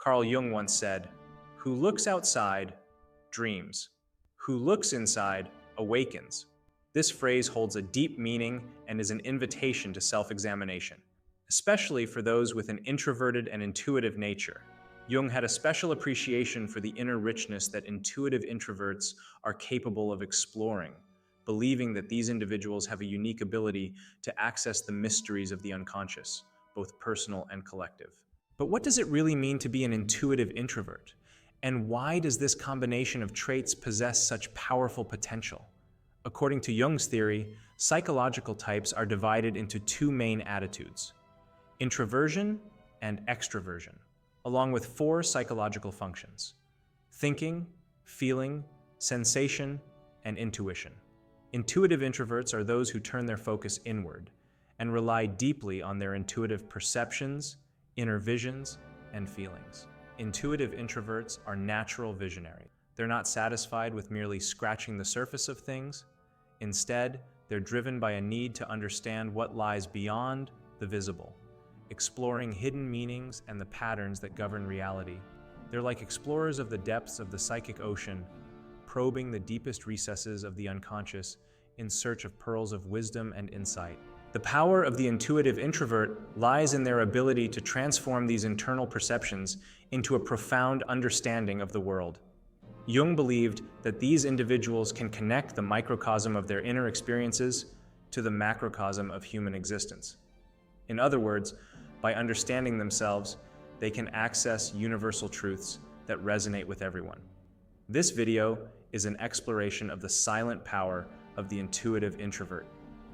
Carl Jung once said, "Who looks outside dreams. Who looks inside awakens." This phrase holds a deep meaning and is an invitation to self-examination, especially for those with an introverted and intuitive nature. Jung had a special appreciation for the inner richness that intuitive introverts are capable of exploring, believing that these individuals have a unique ability to access the mysteries of the unconscious, both personal and collective. But what does it really mean to be an intuitive introvert? And why does this combination of traits possess such powerful potential? According to Jung's theory, psychological types are divided into two main attitudes: introversion and extroversion, along with four psychological functions: thinking, feeling, sensation, and intuition. Intuitive introverts are those who turn their focus inward and rely deeply on their intuitive perceptions, inner visions, and feelings. Intuitive introverts are natural visionaries. They're not satisfied with merely scratching the surface of things. Instead, they're driven by a need to understand what lies beyond the visible, exploring hidden meanings and the patterns that govern reality. They're like explorers of the depths of the psychic ocean, probing the deepest recesses of the unconscious in search of pearls of wisdom and insight. The power of the intuitive introvert lies in their ability to transform these internal perceptions into a profound understanding of the world. Jung believed that these individuals can connect the microcosm of their inner experiences to the macrocosm of human existence. In other words, by understanding themselves, they can access universal truths that resonate with everyone. This video is an exploration of the silent power of the intuitive introvert.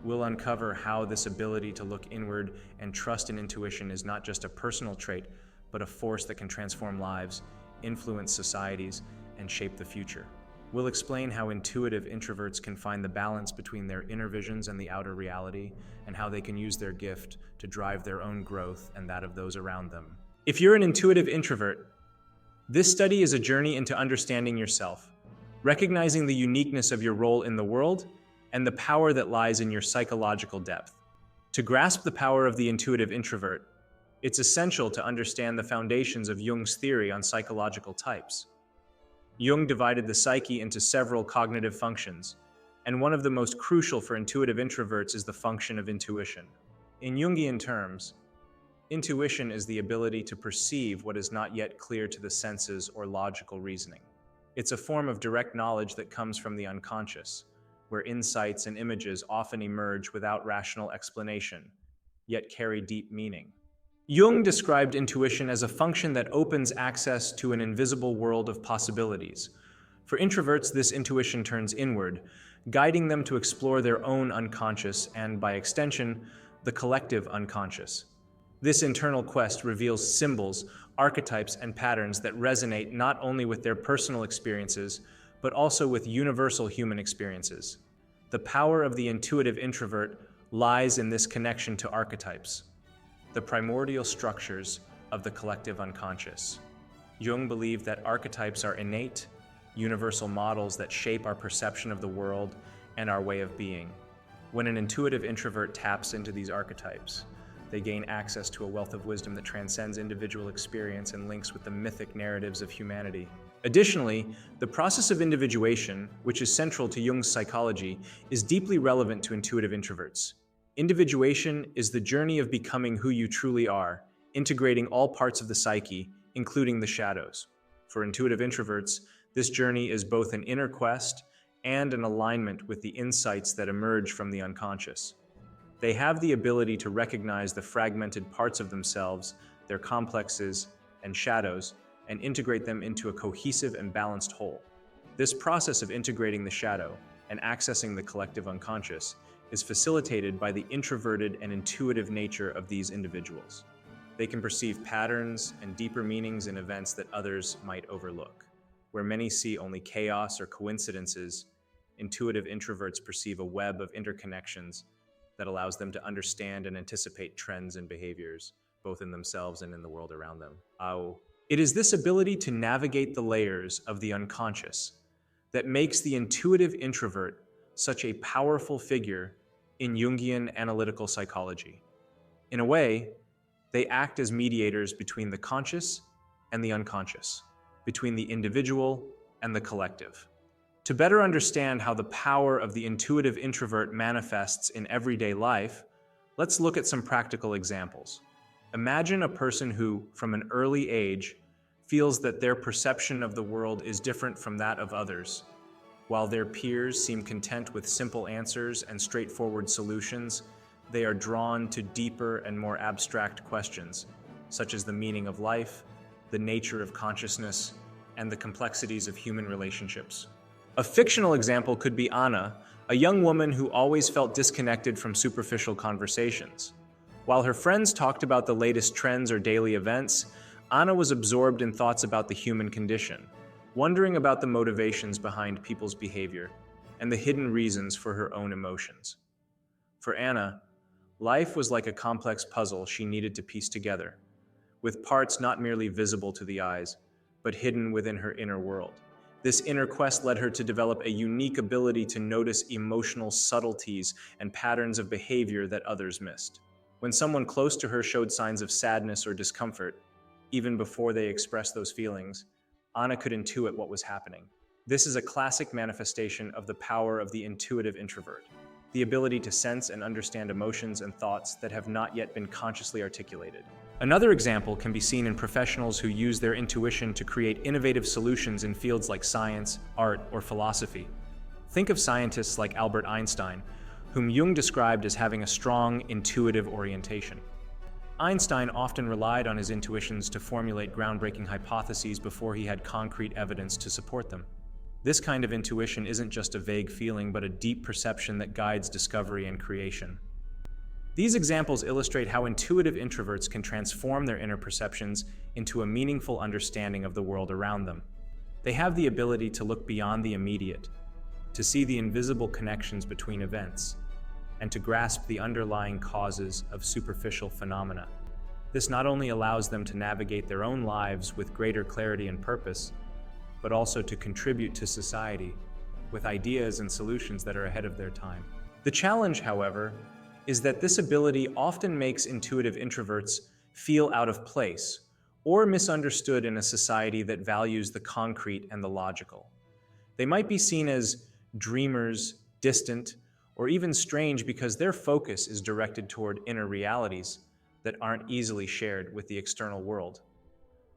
We'll uncover how this ability to look inward and trust in intuition is not just a personal trait, but a force that can transform lives, influence societies, and shape the future. We'll explain how intuitive introverts can find the balance between their inner visions and the outer reality, and how they can use their gift to drive their own growth and that of those around them. If you're an intuitive introvert, this study is a journey into understanding yourself, recognizing the uniqueness of your role in the world, and the power that lies in your psychological depth. To grasp the power of the intuitive introvert, it's essential to understand the foundations of Jung's theory on psychological types. Jung divided the psyche into several cognitive functions, and one of the most crucial for intuitive introverts is the function of intuition. In Jungian terms, intuition is the ability to perceive what is not yet clear to the senses or logical reasoning. It's a form of direct knowledge that comes from the unconscious, where insights and images often emerge without rational explanation, yet carry deep meaning. Jung described intuition as a function that opens access to an invisible world of possibilities. For introverts, this intuition turns inward, guiding them to explore their own unconscious and, by extension, the collective unconscious. This internal quest reveals symbols, archetypes, and patterns that resonate not only with their personal experiences, but also with universal human experiences. The power of the intuitive introvert lies in this connection to archetypes, the primordial structures of the collective unconscious. Jung believed that archetypes are innate, universal models that shape our perception of the world and our way of being. When an intuitive introvert taps into these archetypes, they gain access to a wealth of wisdom that transcends individual experience and links with the mythic narratives of humanity. Additionally, the process of individuation, which is central to Jung's psychology, is deeply relevant to intuitive introverts. Individuation is the journey of becoming who you truly are, integrating all parts of the psyche, including the shadows. For intuitive introverts, this journey is both an inner quest and an alignment with the insights that emerge from the unconscious. They have the ability to recognize the fragmented parts of themselves, their complexes and shadows, and integrate them into a cohesive and balanced whole. This process of integrating the shadow and accessing the collective unconscious is facilitated by the introverted and intuitive nature of these individuals. They can perceive patterns and deeper meanings in events that others might overlook. Where many see only chaos or coincidences, intuitive introverts perceive a web of interconnections that allows them to understand and anticipate trends and behaviors, both in themselves and in the world around them. It is this ability to navigate the layers of the unconscious that makes the intuitive introvert such a powerful figure in Jungian analytical psychology. In a way, they act as mediators between the conscious and the unconscious, between the individual and the collective. To better understand how the power of the intuitive introvert manifests in everyday life, let's look at some practical examples. Imagine a person who, from an early age, feels that their perception of the world is different from that of others. While their peers seem content with simple answers and straightforward solutions, they are drawn to deeper and more abstract questions, such as the meaning of life, the nature of consciousness, and the complexities of human relationships. A fictional example could be Anna, a young woman who always felt disconnected from superficial conversations. While her friends talked about the latest trends or daily events, Anna was absorbed in thoughts about the human condition, wondering about the motivations behind people's behavior and the hidden reasons for her own emotions. For Anna, life was like a complex puzzle she needed to piece together, with parts not merely visible to the eyes, but hidden within her inner world. This inner quest led her to develop a unique ability to notice emotional subtleties and patterns of behavior that others missed. When someone close to her showed signs of sadness or discomfort, even before they expressed those feelings, Anna could intuit what was happening. This is a classic manifestation of the power of the intuitive introvert, the ability to sense and understand emotions and thoughts that have not yet been consciously articulated. Another example can be seen in professionals who use their intuition to create innovative solutions in fields like science, art, or philosophy. Think of scientists like Albert Einstein, whom Jung described as having a strong intuitive orientation. Einstein often relied on his intuitions to formulate groundbreaking hypotheses before he had concrete evidence to support them. This kind of intuition isn't just a vague feeling, but a deep perception that guides discovery and creation. These examples illustrate how intuitive introverts can transform their inner perceptions into a meaningful understanding of the world around them. They have the ability to look beyond the immediate, to see the invisible connections between events, and to grasp the underlying causes of superficial phenomena. This not only allows them to navigate their own lives with greater clarity and purpose, but also to contribute to society with ideas and solutions that are ahead of their time. The challenge, however, is that this ability often makes intuitive introverts feel out of place or misunderstood in a society that values the concrete and the logical. They might be seen as dreamers, distant, or even strange because their focus is directed toward inner realities that aren't easily shared with the external world.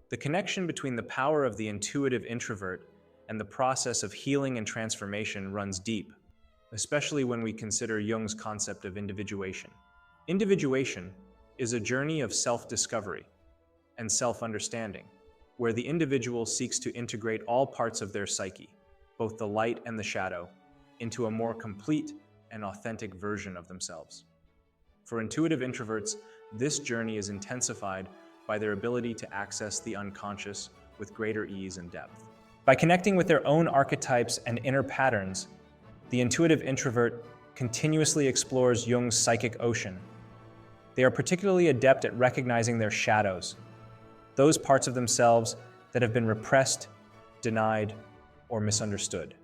The connection between the power of the intuitive introvert and the process of healing and transformation runs deep, especially when we consider Jung's concept of individuation. Individuation is a journey of self-discovery and self-understanding, where the individual seeks to integrate all parts of their psyche, both the light and the shadow, into a more complete and authentic version of themselves. For intuitive introverts, this journey is intensified by their ability to access the unconscious with greater ease and depth. By connecting with their own archetypes and inner patterns, the intuitive introvert continuously explores Jung's psychic ocean. They are particularly adept at recognizing their shadows, those parts of themselves that have been repressed, denied, or misunderstood.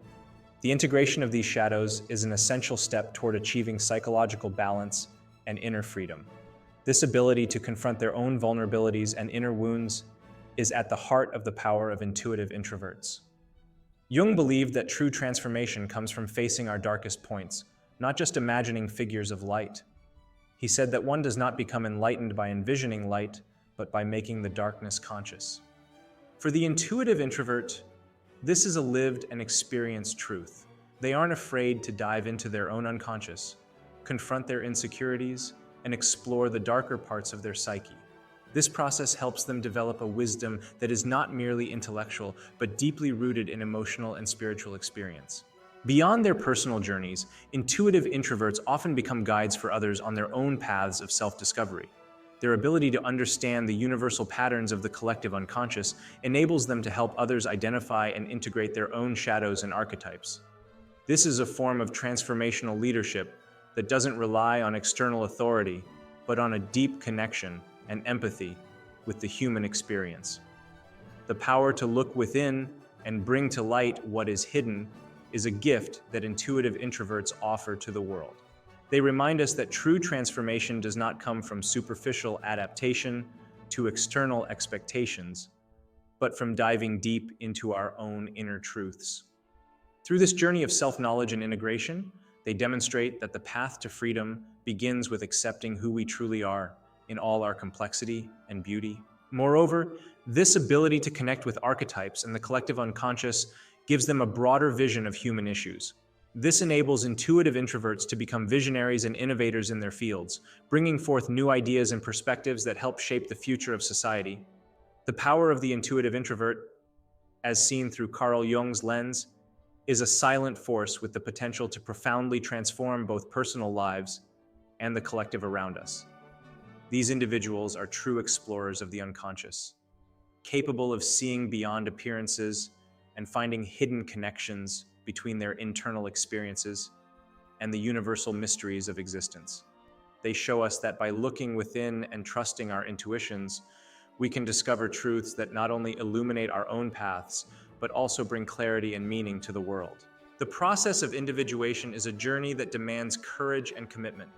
The integration of these shadows is an essential step toward achieving psychological balance and inner freedom. This ability to confront their own vulnerabilities and inner wounds is at the heart of the power of intuitive introverts. Jung believed that true transformation comes from facing our darkest points, not just imagining figures of light. He said that one does not become enlightened by envisioning light, but by making the darkness conscious. For the intuitive introvert, this is a lived and experienced truth. They aren't afraid to dive into their own unconscious, confront their insecurities, and explore the darker parts of their psyche. This process helps them develop a wisdom that is not merely intellectual, but deeply rooted in emotional and spiritual experience. Beyond their personal journeys, intuitive introverts often become guides for others on their own paths of self-discovery. Their ability to understand the universal patterns of the collective unconscious enables them to help others identify and integrate their own shadows and archetypes. This is a form of transformational leadership that doesn't rely on external authority, but on a deep connection and empathy with the human experience. The power to look within and bring to light what is hidden is a gift that intuitive introverts offer to the world. They remind us that true transformation does not come from superficial adaptation to external expectations, but from diving deep into our own inner truths. Through this journey of self-knowledge and integration, they demonstrate that the path to freedom begins with accepting who we truly are in all our complexity and beauty. Moreover, this ability to connect with archetypes and the collective unconscious gives them a broader vision of human issues. This enables intuitive introverts to become visionaries and innovators in their fields, bringing forth new ideas and perspectives that help shape the future of society. The power of the intuitive introvert, as seen through Carl Jung's lens, is a silent force with the potential to profoundly transform both personal lives and the collective around us. These individuals are true explorers of the unconscious, capable of seeing beyond appearances and finding hidden connections between their internal experiences and the universal mysteries of existence. They show us that by looking within and trusting our intuitions, we can discover truths that not only illuminate our own paths, but also bring clarity and meaning to the world. The process of individuation is a journey that demands courage and commitment.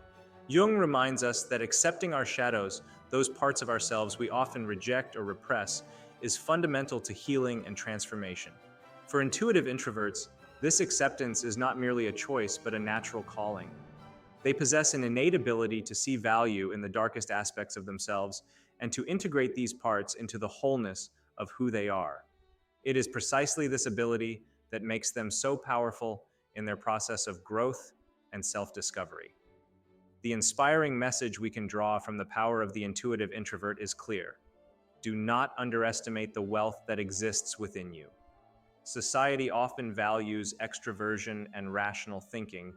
Jung reminds us that accepting our shadows, those parts of ourselves we often reject or repress, is fundamental to healing and transformation. For intuitive introverts, this acceptance is not merely a choice, but a natural calling. They possess an innate ability to see value in the darkest aspects of themselves and to integrate these parts into the wholeness of who they are. It is precisely this ability that makes them so powerful in their process of growth and self-discovery. The inspiring message we can draw from the power of the intuitive introvert is clear. Do not underestimate the wealth that exists within you. Society often values extroversion and rational thinking,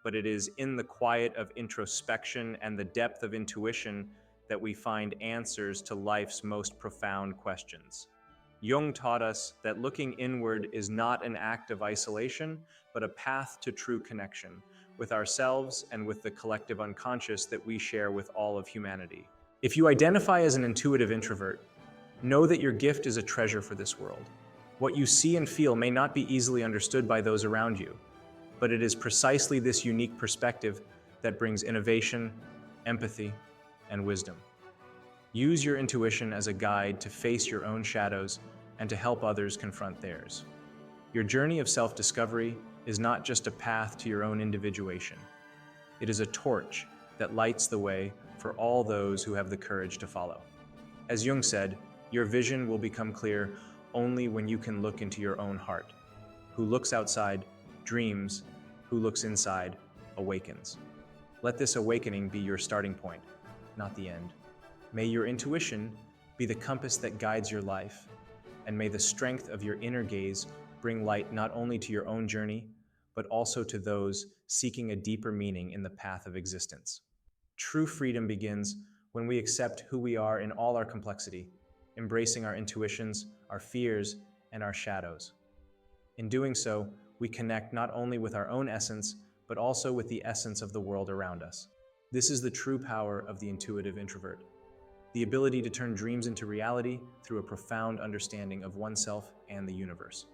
but it is in the quiet of introspection and the depth of intuition that we find answers to life's most profound questions. Jung taught us that looking inward is not an act of isolation, but a path to true connection with ourselves and with the collective unconscious that we share with all of humanity. If you identify as an intuitive introvert, know that your gift is a treasure for this world. What you see and feel may not be easily understood by those around you, but it is precisely this unique perspective that brings innovation, empathy, and wisdom. Use your intuition as a guide to face your own shadows and to help others confront theirs. Your journey of self-discovery is not just a path to your own individuation. It is a torch that lights the way for all those who have the courage to follow. As Jung said, your vision will become clear only when you can look into your own heart. Who looks outside dreams, who looks inside awakens. Let this awakening be your starting point, not the end. May your intuition be the compass that guides your life, and may the strength of your inner gaze bring light not only to your own journey, but also to those seeking a deeper meaning in the path of existence. True freedom begins when we accept who we are in all our complexity, embracing our intuitions, our fears, and our shadows. In doing so, we connect not only with our own essence, but also with the essence of the world around us. This is the true power of the intuitive introvert, the ability to turn dreams into reality through a profound understanding of oneself and the universe.